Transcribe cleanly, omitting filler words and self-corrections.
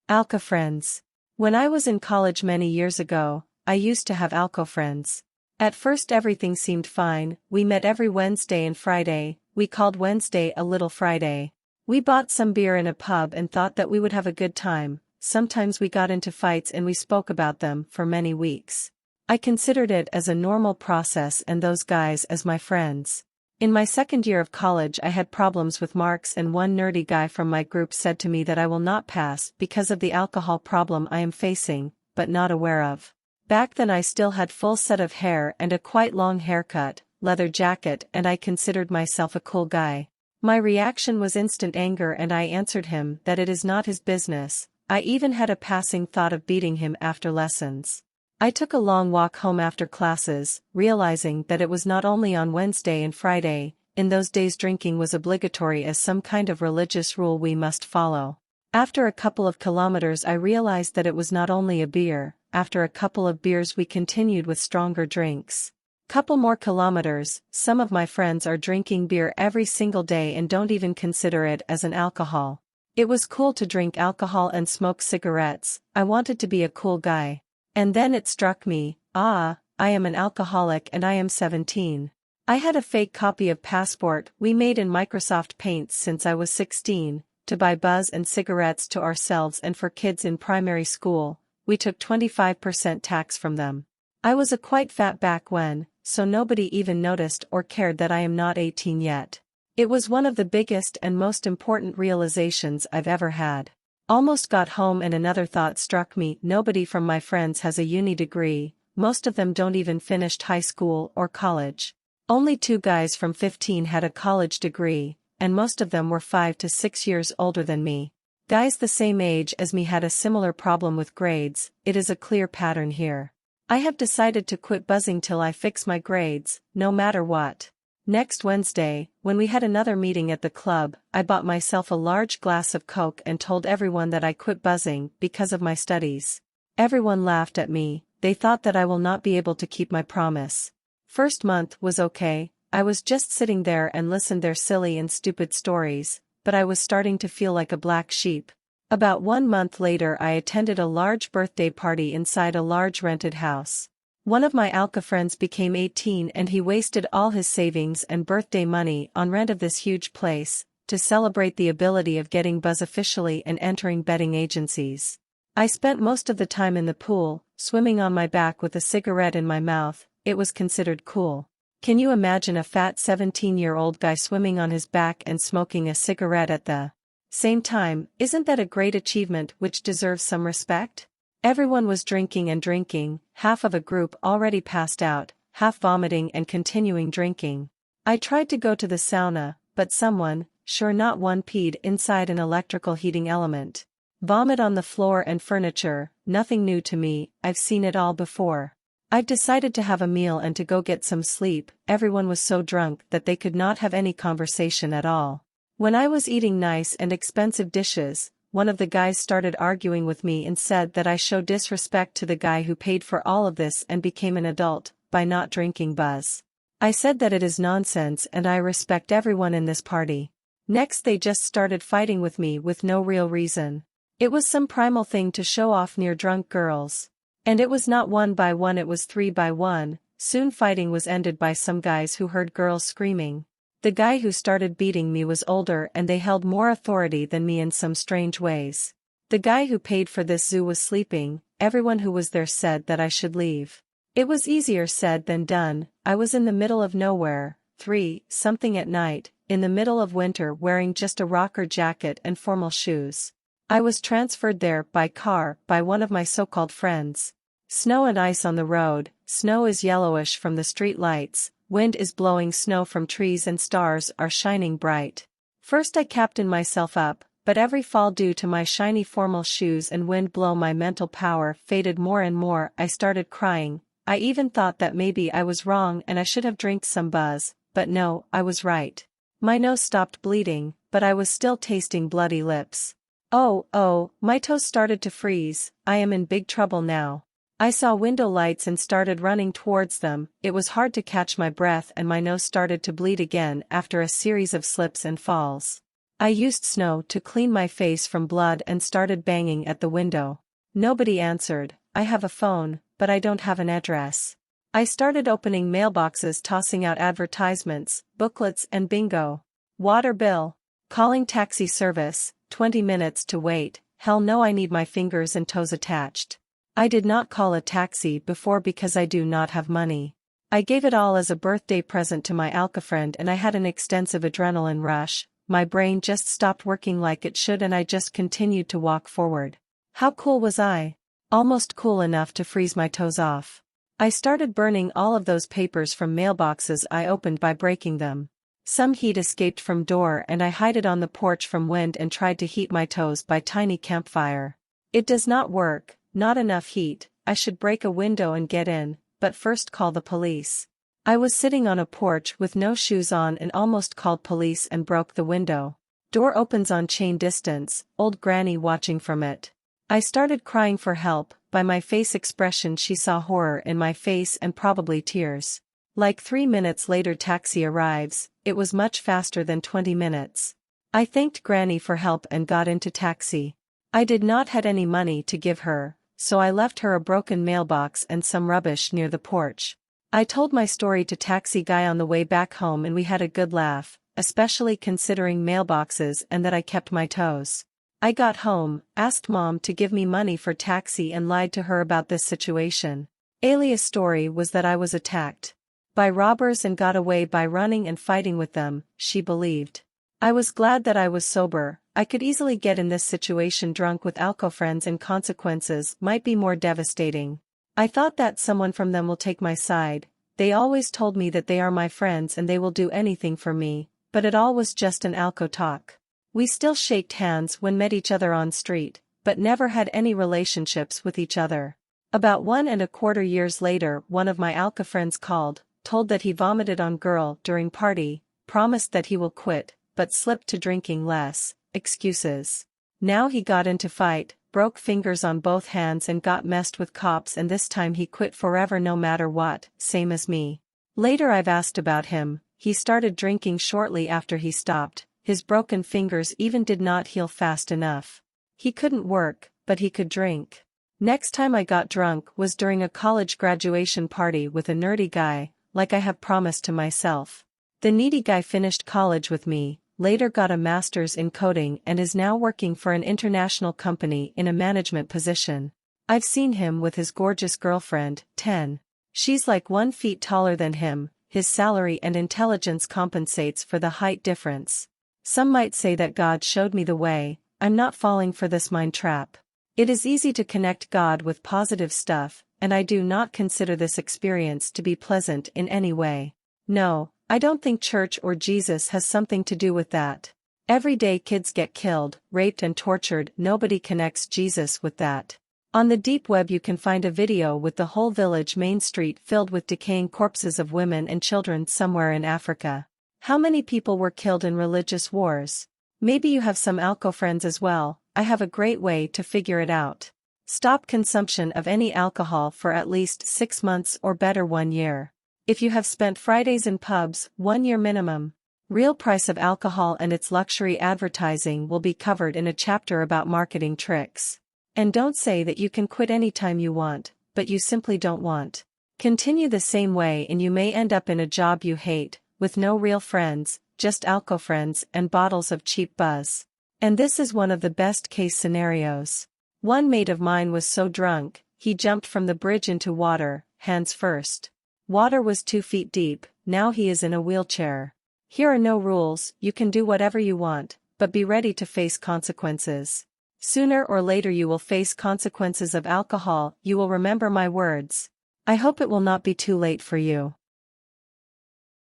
Alkofriends. When I was in college many years ago, I used to have Alkofriends. At first everything seemed fine, we met every Wednesday and Friday, we called Wednesday a little Friday. We bought some beer in a pub and thought that we would have a good time. Sometimes we got into fights and we spoke about them for many weeks. I considered it as a normal process and those guys as my friends. In my second year of college I had problems with marks and one nerdy guy from my group said to me that I will not pass because of the alcohol problem I am facing, but not aware of. Back then I still had full set of hair and a quite long haircut, leather jacket, and I considered myself a cool guy. My reaction was instant anger and I answered him that it is not his business. I even had a passing thought of beating him after lessons. I took a long walk home after classes, realizing that it was not only on Wednesday and Friday. In those days drinking was obligatory as some kind of religious rule we must follow. After a couple of kilometers I realized that it was not only a beer. After a couple of beers we continued with stronger drinks. Couple more kilometers, some of my friends are drinking beer every single day and don't even consider it as an alcohol. It was cool to drink alcohol and smoke cigarettes. I wanted to be a cool guy. And then it struck me, I am an alcoholic and I am 17. I had a fake copy of Passport we made in Microsoft Paint since I was 16, to buy buzz and cigarettes to ourselves and for kids in primary school. We took 25% tax from them. I was a quite fat back when, so nobody even noticed or cared that I am not 18 yet. It was one of the biggest and most important realizations I've ever had. Almost got home and another thought struck me. Nobody from my friends has a uni degree, most of them don't even finish high school or college. Only 2 guys from 15 had a college degree, and most of them were 5 to 6 years older than me. Guys the same age as me had a similar problem with grades. It is a clear pattern here. I have decided to quit buzzing till I fix my grades, no matter what. Next Wednesday, when we had another meeting at the club, I bought myself a large glass of Coke and told everyone that I quit buzzing because of my studies. Everyone laughed at me, they thought that I will not be able to keep my promise. First month was okay, I was just sitting there and listened their silly and stupid stories, but I was starting to feel like a black sheep. About 1 month later I attended a large birthday party inside a large rented house. One of my Alkofriends became 18 and he wasted all his savings and birthday money on rent of this huge place, to celebrate the ability of getting buzz officially and entering betting agencies. I spent most of the time in the pool, swimming on my back with a cigarette in my mouth. It was considered cool. Can you imagine a fat 17-year-old guy swimming on his back and smoking a cigarette at the same time? Isn't that a great achievement which deserves some respect? Everyone was drinking and drinking, half of a group already passed out, half vomiting and continuing drinking. I tried to go to the sauna, but someone, sure not one, peed inside an electrical heating element. Vomit on the floor and furniture, nothing new to me, I've seen it all before. I've decided to have a meal and to go get some sleep. Everyone was so drunk that they could not have any conversation at all. When I was eating nice and expensive dishes, one of the guys started arguing with me and said that I show disrespect to the guy who paid for all of this and became an adult by not drinking buzz. I said that it is nonsense and I respect everyone in this party. Next they just started fighting with me with no real reason. It was some primal thing to show off near drunk girls. And it was not 1 by 1, it was 3 by 1. Soon fighting was ended by some guys who heard girls screaming. The guy who started beating me was older and they held more authority than me in some strange ways. The guy who paid for this zoo was sleeping. Everyone who was there said that I should leave. It was easier said than done. I was in the middle of nowhere, 3-something at night, in the middle of winter wearing just a rocker jacket and formal shoes. I was transferred there by car by one of my so-called friends. Snow and ice on the road, snow is yellowish from the street lights. Wind is blowing snow from trees and stars are shining bright. First I captained myself up, but every fall due to my shiny formal shoes and wind blow my mental power faded more and more. I started crying. I even thought that maybe I was wrong and I should have drank some buzz, but no, I was right. My nose stopped bleeding, but I was still tasting bloody lips. Oh, my toes started to freeze. I am in big trouble now. I saw window lights and started running towards them. It was hard to catch my breath and my nose started to bleed again after a series of slips and falls. I used snow to clean my face from blood and started banging at the window. Nobody answered. I have a phone, but I don't have an address. I started opening mailboxes, tossing out advertisements, booklets, and bingo. Water bill. Calling taxi service, 20 minutes to wait. Hell no, I need my fingers and toes attached. I did not call a taxi before because I do not have money. I gave it all as a birthday present to my Alkofriend and I had an extensive adrenaline rush. My brain just stopped working like it should and I just continued to walk forward. How cool was I? Almost cool enough to freeze my toes off. I started burning all of those papers from mailboxes I opened by breaking them. Some heat escaped from door and I hid it on the porch from wind and tried to heat my toes by tiny campfire. It does not work, not enough heat. I should break a window and get in, but first call the police. I was sitting on a porch with no shoes on and almost called police and broke the window. Door opens on chain distance, old granny watching from it. I started crying for help. By my face expression she saw horror in my face and probably tears. Like 3 minutes later taxi arrives. It was much faster than 20 minutes. I thanked Granny for help and got into taxi. I did not had any money to give her, so I left her a broken mailbox and some rubbish near the porch. I told my story to taxi guy on the way back home and we had a good laugh, especially considering mailboxes and that I kept my toes. I got home, asked mom to give me money for taxi and lied to her about this situation. Alias story was that I was attacked by robbers and got away by running and fighting with them, she believed. I was glad that I was sober. I could easily get in this situation drunk with Alkofriends and consequences might be more devastating. I thought that someone from them will take my side. They always told me that they are my friends and they will do anything for me, but it all was just an Alko talk. We still shaked hands when met each other on street, but never had any relationships with each other. About 1.25 years later one of my Alkofriends called, told that he vomited on girl during party, promised that he will quit, but slipped to drinking less, excuses. Now he got into fight, broke fingers on both hands and got messed with cops and this time he quit forever no matter what, same as me. Later I've asked about him, he started drinking shortly after he stopped, his broken fingers even did not heal fast enough. He couldn't work, but he could drink. Next time I got drunk was during a college graduation party with a nerdy guy, like I have promised to myself. The needy guy finished college with me, later got a master's in coding and is now working for an international company in a management position. I've seen him with his gorgeous girlfriend, 10. She's like 1 feet taller than him, his salary and intelligence compensates for the height difference. Some might say that God showed me the way. I'm not falling for this mind trap. It is easy to connect God with positive stuff, and I do not consider this experience to be pleasant in any way. No, I don't think church or Jesus has something to do with that. Every day kids get killed, raped and tortured, nobody connects Jesus with that. On the deep web you can find a video with the whole village main street filled with decaying corpses of women and children somewhere in Africa. How many people were killed in religious wars? Maybe you have some Alkofriends as well. I have a great way to figure it out. Stop consumption of any alcohol for at least 6 months or better 1 year. If you have spent Fridays in pubs, 1 year minimum. Real price of alcohol and its luxury advertising will be covered in a chapter about marketing tricks. And don't say that you can quit anytime you want, but you simply don't want. Continue the same way and you may end up in a job you hate, with no real friends, just Alkofriends and bottles of cheap buzz. And this is one of the best case scenarios. One mate of mine was so drunk, he jumped from the bridge into water, hands first. Water was 2 feet deep, now he is in a wheelchair. Here are no rules, you can do whatever you want, but be ready to face consequences. Sooner or later you will face consequences of alcohol, you will remember my words. I hope it will not be too late for you.